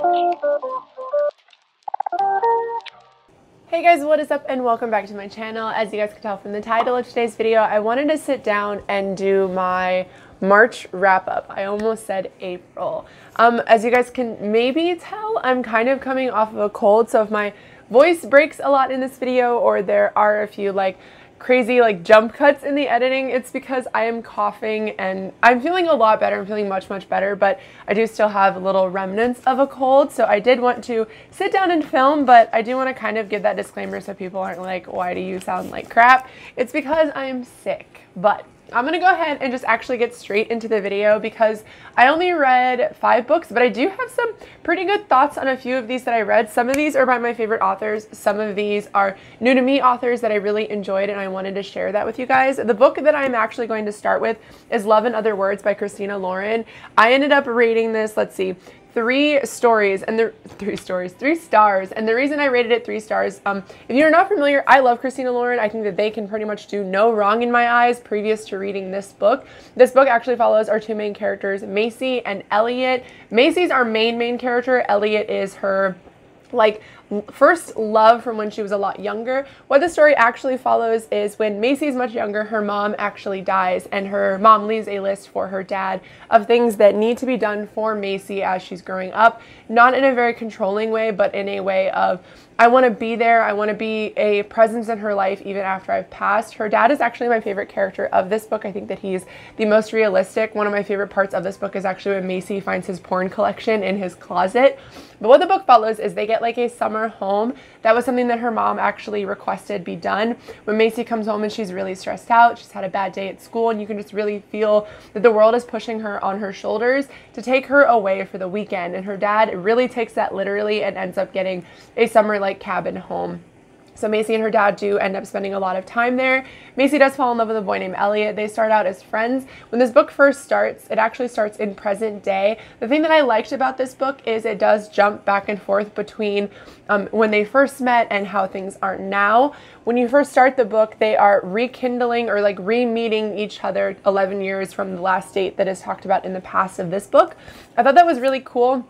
Hey guys, what is up and welcome back to my channel. As you guys can tell from the title of today's video, I wanted to sit down and do my March wrap up. I almost said April. As you guys can maybe tell, I'm kind of coming off of a cold, so if my voice breaks a lot in this video or there are a few crazy jump cuts in the editing, it's because I am coughing and I'm feeling a lot better. I'm feeling much better, but I do still have little remnants of a cold, so I did want to sit down and film, but I do want to kind of give that disclaimer so people aren't like, why do you sound like crap? It's because I'm sick. But I'm gonna go ahead and just actually get straight into the video because I only read 5 books, but I do have some pretty good thoughts on a few of these that I read. Some of these are by my favorite authors. Some of these are new to me authors that I really enjoyed, and I wanted to share that with you guys. The book that I'm actually going to start with is Love in Other Words by Christina Lauren. I ended up rating this, let's see, 3 stars, and the reason I rated it 3 stars, if you're not familiar, I love Christina Lauren. I think that they can pretty much do no wrong in my eyes previous to reading this book. This book actually follows our 2 main characters, Macy and Elliot. Macy's our main character. Elliot is her first love from when she was a lot younger. What the story actually follows is when Macy's much younger, her mom actually dies, and her mom leaves a list for her dad of things that need to be done for Macy as she's growing up. Not in a very controlling way, but in a way of, I want to be there. I want to be a presence in her life even after I've passed. Her dad is actually my favorite character of this book. I think that he's the most realistic. One of my favorite parts of this book is actually when Macy finds his porn collection in his closet. But what the book follows is they get a summer home. That was something that her mom actually requested be done. When Macy comes home and she's really stressed out, she's had a bad day at school, and you can just really feel that the world is pushing her on her shoulders to take her away for the weekend. And her dad really takes that literally and ends up getting a summer cabin home. So Macy and her dad do end up spending a lot of time there. Macy does fall in love with a boy named Elliot. They start out as friends. When this book first starts, it actually starts in present day. The thing that I liked about this book is it does jump back and forth between when they first met and how things are now. When you first start the book, they are rekindling or re-meeting each other 11 years from the last date that is talked about in the past of this book. I thought that was really cool.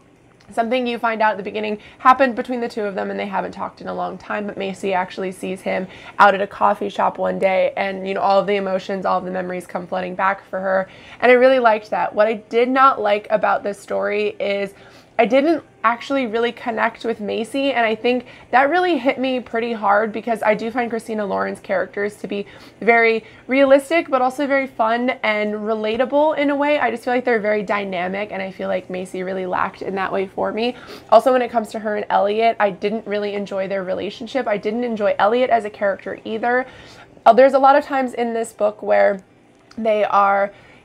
Something you find out at the beginning happened between the 2 of them, and they haven't talked in a long time, but Macy actually sees him out at a coffee shop one day, and all of the emotions, all of the memories come flooding back for her, and I really liked that. What I did not like about this story is I didn't actually really connect with Macy, and I think that really hit me pretty hard because I do find Christina Lauren's characters to be very realistic, but also very fun and relatable in a way. I just feel like they're very dynamic, and I feel like Macy really lacked in that way for me. Also, when it comes to her and Elliot, I didn't really enjoy their relationship. I didn't enjoy Elliot as a character either. There's a lot of times in this book where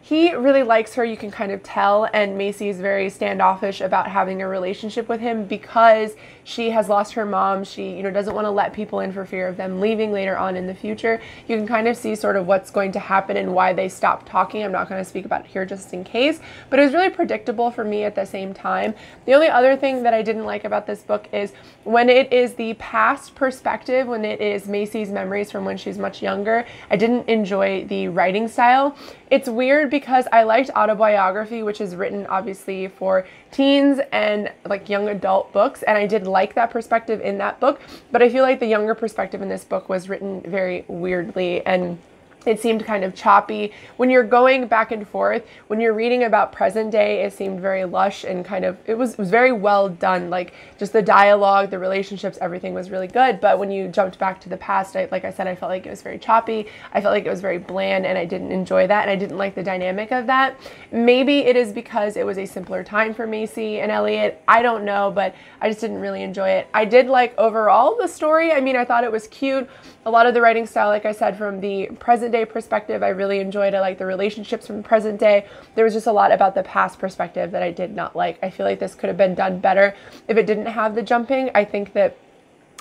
he really likes her, you can kind of tell, and Macy's very standoffish about having a relationship with him because she has lost her mom. She, doesn't want to let people in for fear of them leaving later on in the future. You can kind of see sort of what's going to happen and why they stopped talking. I'm not going to speak about it here just in case, but it was really predictable for me at the same time. The only other thing that I didn't like about this book is when it is the past perspective, when it is Macy's memories from when she's much younger, I didn't enjoy the writing style. It's weird because I liked autobiography, which is written obviously for teens and young adult books, and I did like that perspective in that book, but I feel like the younger perspective in this book was written very weirdly, and it seemed kind of choppy. When you're going back and forth, when you're reading about present day, it seemed very lush and kind of, it was very well done. Just the dialogue, the relationships, everything was really good. But when you jumped back to the past, like I said, I felt like it was very choppy. I felt like it was very bland, and I didn't enjoy that, and I didn't like the dynamic of that. Maybe it is because it was a simpler time for Macy and Elliot. I don't know, but I just didn't really enjoy it. I did like overall the story. I mean, I thought it was cute. A lot of the writing style, like I said, from the present day perspective, I really enjoyed. I like the relationships from the present day. There was just a lot about the past perspective that I did not like. I feel like this could have been done better if it didn't have the jumping. I think that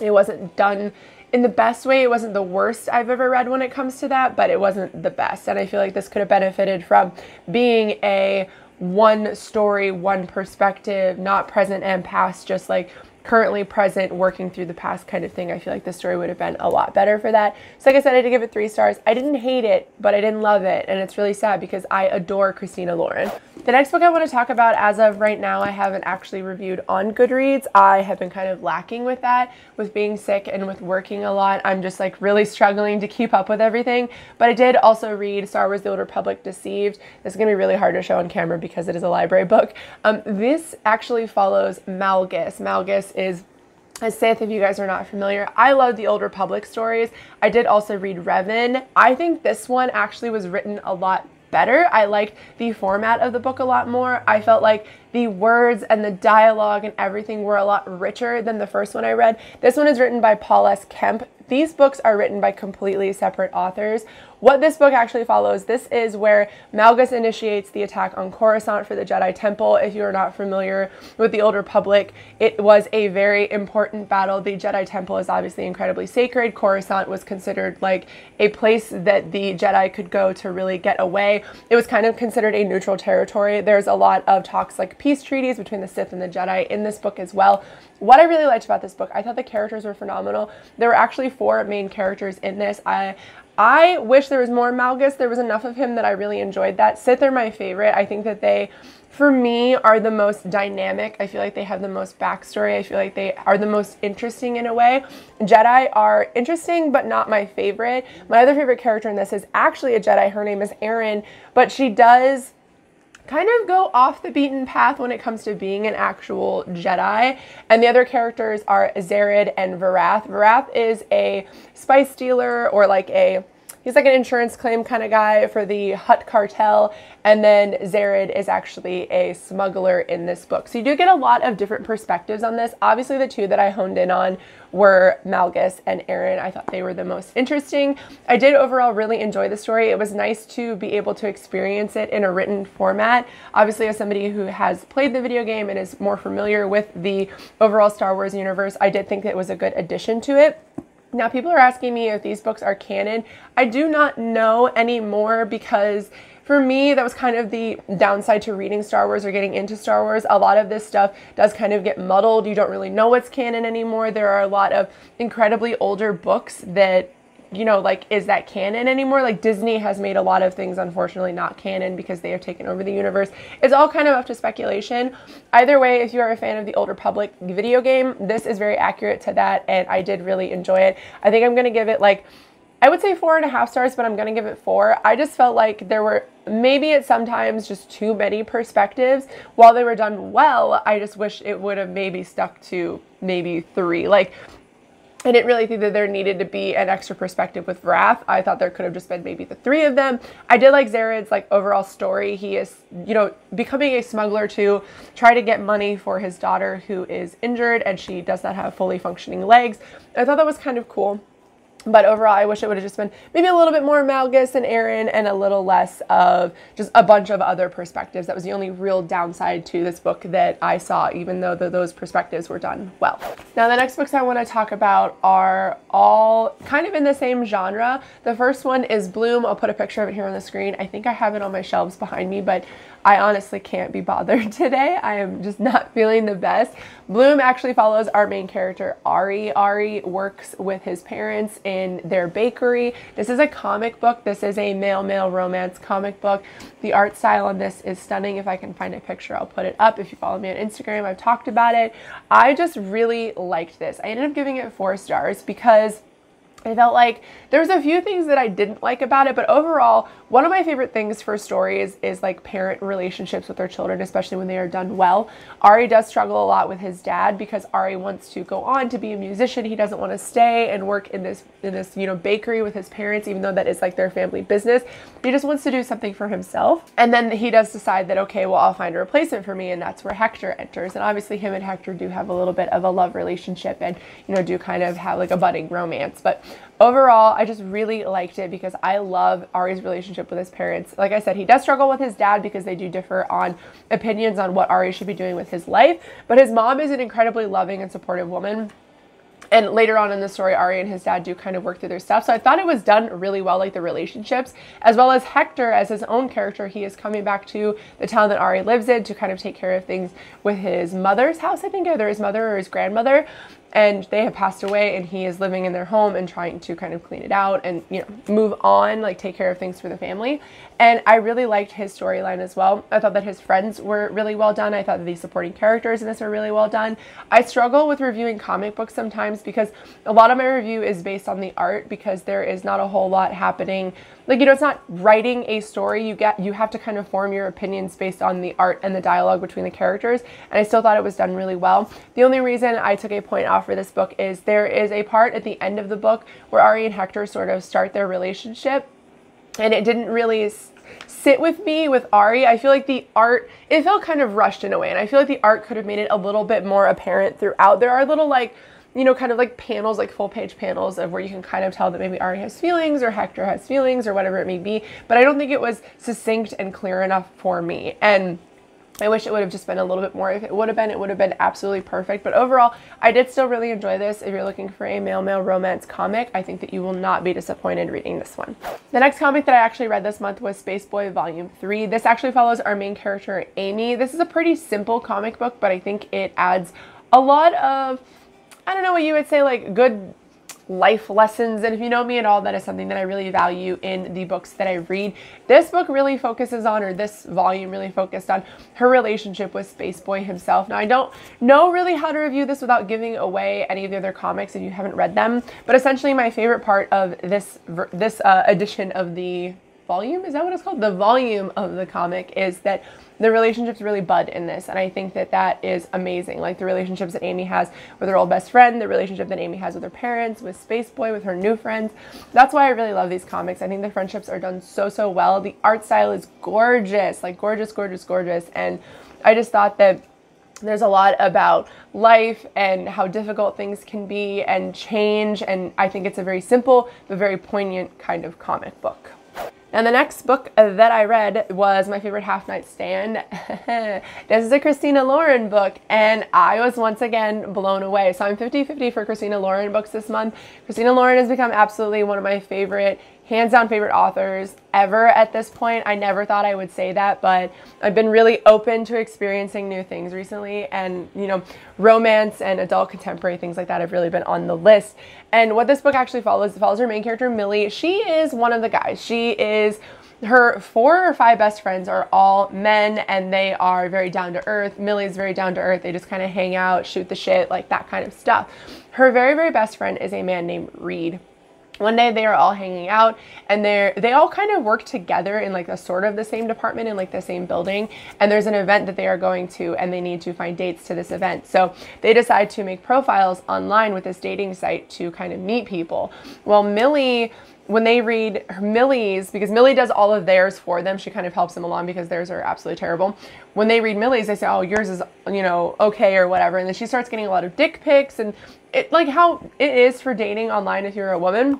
it wasn't done in the best way. It wasn't the worst I've ever read when it comes to that, but it wasn't the best. And I feel like this could have benefited from being a one story, one perspective, not present and past, just currently present, working through the past kind of thing. I feel like this story would have been a lot better for that. So like I said, I had to give it 3 stars. I didn't hate it, but I didn't love it. And it's really sad because I adore Christina Lauren. The next book I want to talk about, as of right now, I haven't actually reviewed on Goodreads. I have been kind of lacking with that, with being sick and with working a lot. I'm just like really struggling to keep up with everything. But I did also read Star Wars: The Old Republic Deceived. This is going to be really hard to show on camera because it is a library book. This actually follows Malgus. Malgus is a Sith, if you guys are not familiar. I love the Old Republic stories. I did also read Revan. I think this one actually was written a lot better. I liked the format of the book a lot more. I felt like the words and the dialogue and everything were a lot richer than the first one I read. This one is written by Paul S. Kemp. These books are written by completely separate authors. What this book actually follows, this is where Malgus initiates the attack on Coruscant for the Jedi Temple. If you are not familiar with the Old Republic, it was a very important battle. The Jedi Temple is obviously incredibly sacred. Coruscant was considered like a place that the Jedi could go to really get away. It was kind of considered a neutral territory. There's a lot of talks like peace treaties between the Sith and the Jedi in this book as well. What I really liked about this book, I thought the characters were phenomenal. There were actually 4 main characters in this. I wish there was more Malgus. There was enough of him that I really enjoyed that. Sith are my favorite. I think that they, for me, are the most dynamic. I feel like they have the most backstory. I feel like they are the most interesting in a way. Jedi are interesting, but not my favorite. My other favorite character in this is actually a Jedi. Her name is Erin, but she does kind of go off the beaten path when it comes to being an actual Jedi. And the other characters are Zered and Varath. Varath is a spice dealer, or like he's like an insurance claim kind of guy for the Hutt cartel. And then Zered is actually a smuggler in this book. So you do get a lot of different perspectives on this. Obviously, the 2 that I honed in on were Malgus and Erin. I thought they were the most interesting. I did overall really enjoy the story. It was nice to be able to experience it in a written format. Obviously, as somebody who has played the video game and is more familiar with the overall Star Wars universe, I did think it was a good addition to it. Now, people are asking me if these books are canon. I do not know anymore, because for me, that was kind of the downside to reading Star Wars or getting into Star Wars. A lot of this stuff does kind of get muddled. You don't really know what's canon anymore. There are a lot of incredibly older books that, you know, like, is that canon anymore? Like, Disney has made a lot of things, unfortunately, not canon because they have taken over the universe. It's all kind of up to speculation. Either way, if you are a fan of the Old Republic video game, this is very accurate to that, and I did really enjoy it. I think I'm going to give it, like, I would say 4.5 stars, but I'm going to give it 4. I just felt like there were maybe at sometimes just too many perspectives. While they were done well, I just wish it would have maybe stuck to maybe 3. Like, I didn't really think that there needed to be an extra perspective with Wrath. I thought there could have just been maybe the 3 of them. I did like Zered's like overall story. He is, you know, becoming a smuggler to try to get money for his daughter who is injured and she does not have fully functioning legs. I thought that was kind of cool. But overall, I wish it would have just been maybe a little bit more Malgus and Erin and a little less of just a bunch of other perspectives. That was the only real downside to this book that I saw, even though those perspectives were done well. Now, the next books I want to talk about are all kind of in the same genre. The first one is Bloom. I'll put a picture of it here on the screen. I think I have it on my shelves behind me, but I honestly can't be bothered today. I am just not feeling the best. Bloom actually follows our main character, Ari. Ari works with his parents in their bakery. This is a comic book. This is a male-male romance comic book. The art style on this is stunning. If I can find a picture, I'll put it up. If you follow me on Instagram, I've talked about it. I just really liked this. I ended up giving it 4 stars because I felt like there was a few things that I didn't like about it, but overall, one of my favorite things for stories is like parent relationships with their children, especially when they are done well. Ari does struggle a lot with his dad because Ari wants to go on to be a musician. He doesn't want to stay and work in this you know, bakery with his parents, even though that is like their family business. He just wants to do something for himself. And then he does decide that, okay, well, I'll find a replacement for me, and that's where Hector enters. And obviously him and Hector do have a little bit of a love relationship and, you know, do kind of have like a budding romance. But overall, I just really liked it because I love Ari's relationship with his parents. Like I said, he does struggle with his dad because they do differ on opinions on what Ari should be doing with his life, but his mom is an incredibly loving and supportive woman. And later on in the story, Ari and his dad do kind of work through their stuff. So I thought it was done really well, like the relationships, as well as Hector as his own character. He is coming back to the town that Ari lives in to kind of take care of things with his mother's house, I think, either his mother or his grandmother. and they have passed away, and he is living in their home and trying to kind of clean it out and, you know, move on, like take care of things for the family. And I really liked his storyline as well. I thought that his friends were really well done. I thought that the supporting characters in this were really well done. I struggle with reviewing comic books sometimes because a lot of my review is based on the art, because there is not a whole lot happening. Like, you know, it's not writing a story. You have to kind of form your opinions based on the art and the dialogue between the characters. And I still thought it was done really well. The only reason I took a point off for this book is there is a part at the end of the book where Ari and Hector sort of start their relationship. And it didn't really sit with me with Ari. I feel like the art, it felt kind of rushed in a way. And I feel like the art could have made it a little bit more apparent throughout. There are little, like, you know, kind of like panels, like full page panels of where you can kind of tell that maybe Ari has feelings or Hector has feelings or whatever it may be. But I don't think it was succinct and clear enough for me. And I wish it would have just been a little bit more. If it would have been absolutely perfect. But overall, I did still really enjoy this. If you're looking for a male-male romance comic, I think that you will not be disappointed reading this one. The next comic that I actually read this month was Space Boy Volume 3. This actually follows our main character, Amy. This is a pretty simple comic book, but I think it adds a lot of, I don't know what you would say, like good life lessons. And if you know me at all, that is something that I really value in the books that I read. This book really focuses on, or this volume really focused on, her relationship with Space Boy himself. Now, I don't know really how to review this without giving away any of the other comics if you haven't read them, but essentially my favorite part of this edition of the volume, is that what it's called? The volume of the comic is that the relationships really bud in this, and I think that that is amazing. Like the relationships that Amy has with her old best friend, the relationship that Amy has with her parents, with Space Boy, with her new friends. That's why I really love these comics. I think the friendships are done so well. The art style is gorgeous, like gorgeous, and I just thought that there's a lot about life and how difficult things can be and change, and I think it's a very simple but very poignant kind of comic book. And the next book that I read was My Favorite Half Night Stand. This is a Christina Lauren book, and I was once again blown away. So I'm 50-50 for Christina Lauren books this month. Christina Lauren has become absolutely one of my favorite, hands down favorite authors ever at this point. I never thought I would say that, but I've been really open to experiencing new things recently, and, you know, romance and adult contemporary things like that have really been on the list. And what this book actually follows her main character, Millie. She is one of the guys. Her 4 or 5 best friends are all men, and they are very down to earth. Millie's very down to earth. They just kind of hang out, shoot the shit, like that kind of stuff. Her very best friend is a man named Reed. One day they are all hanging out, and they all kind of work together in like a sort of the same department in like the same building, and there's an event that they are going to, and they need to find dates to this event. So they decide to make profiles online with this dating site to kind of meet people. Well, Millie, when they read Millie's, because Millie does all of theirs for them, she kind of helps them along because theirs are absolutely terrible. When they read Millie's, they say, oh, yours is, you know, okay or whatever. And then she starts getting a lot of dick pics, and it, like how it is for dating online if you're a woman.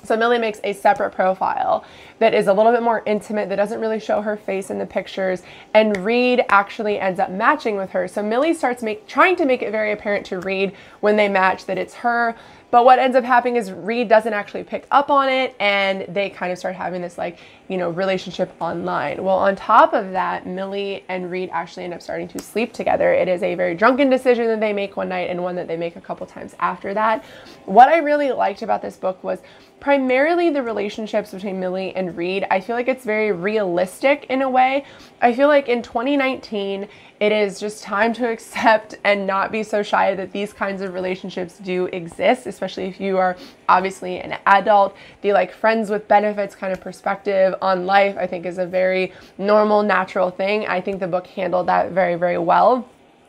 So Millie makes a separate profile that is a little bit more intimate, that doesn't really show her face in the pictures, and Reed actually ends up matching with her. So Millie starts trying to make it very apparent to Reed when they match that it's her. But what ends up happening is Reed doesn't actually pick up on it, and they kind of start having this, like, you know, relationship online. Well, on top of that, Millie and Reed actually end up starting to sleep together. It is a very drunken decision that they make one night, and one that they make a couple times after that. What I really liked about this book was primarily the relationships between Millie and Reed. I feel like it's very realistic in a way. I feel like in 2019, it is just time to accept and not be so shy that these kinds of relationships do exist, especially if you are obviously an adult. The like friends with benefits kind of perspective on life, I think, is a very normal, natural thing. I think the book handled that very well.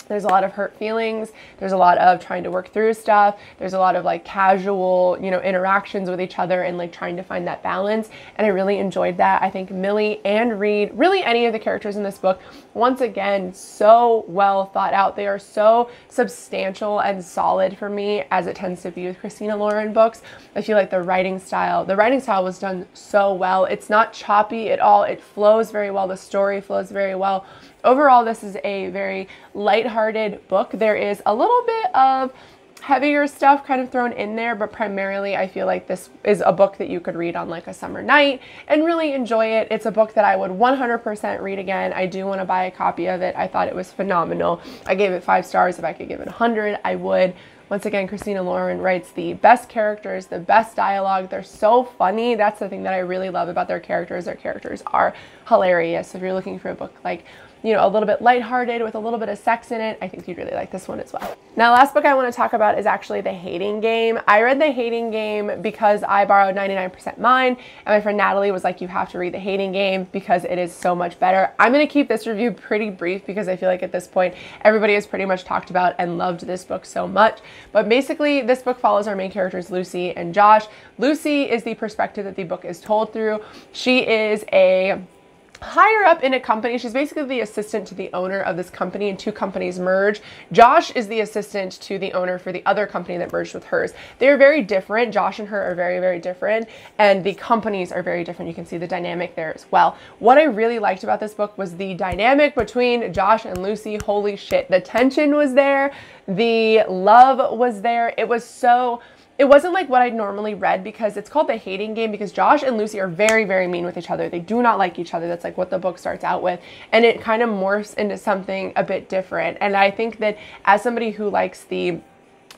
There's a lot of hurt feelings. There's a lot of trying to work through stuff. There's a lot of like casual, you know, interactions with each other and like trying to find that balance. And I really enjoyed that. I think Millie and Reed, really any of the characters in this book, once again, so well thought out. They are so substantial and solid for me, as it tends to be with Christina Lauren books. I feel like the writing style was done so well. It's not choppy at all. It flows very well. The story flows very well. Overall, this is a very lighthearted book. There is a little bit of heavier stuff kind of thrown in there, but primarily I feel like this is a book that you could read on like a summer night and really enjoy it. It's a book that I would 100% read again. I do want to buy a copy of it. I thought it was phenomenal. I gave it 5 stars. If I could give it 100, I would. Once again, Christina Lauren writes the best characters, the best dialogue. They're so funny. That's the thing that I really love about their characters. Their characters are hilarious. So if you're looking for a book like, you know, a little bit lighthearted with a little bit of sex in it, I think you'd really like this one as well. Now, last book I want to talk about is actually The Hating Game. I read The Hating Game because I borrowed 99% Mine, and my friend Natalie was like, you have to read The Hating Game because it is so much better. I'm going to keep this review pretty brief because I feel like at this point, everybody has pretty much talked about and loved this book so much. But basically, this book follows our main characters, Lucy and Josh. Lucy is the perspective that the book is told through. She is a higher up in a company. She's basically the assistant to the owner of this company, and 2 companies merge. Josh is the assistant to the owner for the other company that merged with hers. They're very different. Josh and her are very, very different, and the companies are very different. You can see the dynamic there as well. What I really liked about this book was the dynamic between Josh and Lucy. Holy shit. The tension was there. The love was there. It wasn't like what I'd normally read, because it's called The Hating Game because Josh and Lucy are very, very mean with each other. They do not like each other. That's like what the book starts out with. And it kind of morphs into something a bit different. And I think that as somebody who likes the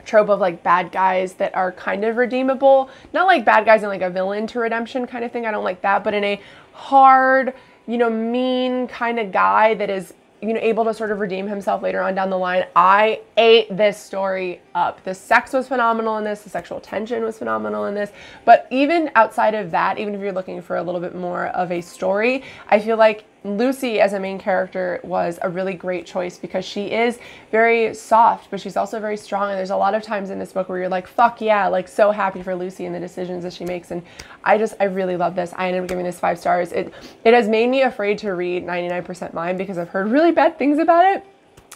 trope of like bad guys that are kind of redeemable, not like bad guys in like a villain to redemption kind of thing, I don't like that, but in a hard, you know, mean kind of guy that is, you know, able to sort of redeem himself later on down the line. I ate this story up. The sex was phenomenal in this. The sexual tension was phenomenal in this. But even outside of that, even if you're looking for a little bit more of a story, I feel like Lucy as a main character was a really great choice because she is very soft, but she's also very strong. And there's a lot of times in this book where you're like, fuck yeah, like so happy for Lucy and the decisions that she makes. And I really love this. I ended up giving this 5 stars. It has made me afraid to read 99% Mine because I've heard really bad things about it.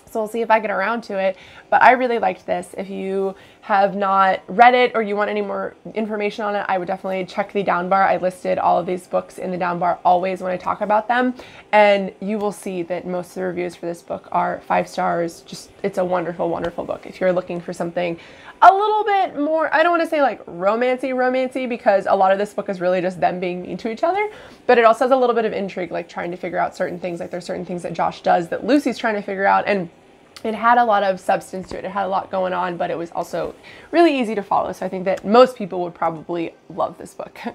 So we'll see if I get around to it. But I really liked this. If you have not read it or you want any more information on it, I would definitely check the down bar. I listed all of these books in the down bar always when I talk about them. And you will see that most of the reviews for this book are 5 stars. Just, it's a wonderful, wonderful book. If you're looking for something a little bit more, I don't want to say like romancy, because a lot of this book is really just them being mean to each other, but it also has a little bit of intrigue, like trying to figure out certain things. Like there's certain things that Josh does that Lucy's trying to figure out, and it had a lot of substance to it. It had a lot going on, but it was also really easy to follow. So I think that most people would probably love this book. All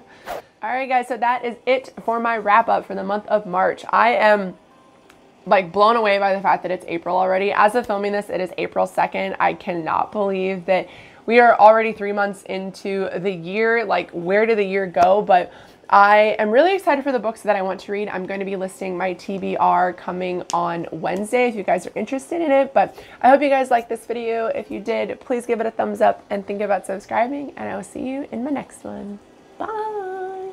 right, guys, so that is it for my wrap up for the month of March. I am like blown away by the fact that it's April already. As of filming this, it is April 2nd. I cannot believe that we are already 3 months into the year. Like, where did the year go? But I am really excited for the books that I want to read. I'm going to be listing my TBR coming on Wednesday if you guys are interested in it. But I hope you guys liked this video. If you did, please give it a thumbs up and think about subscribing. And I will see you in my next one. Bye!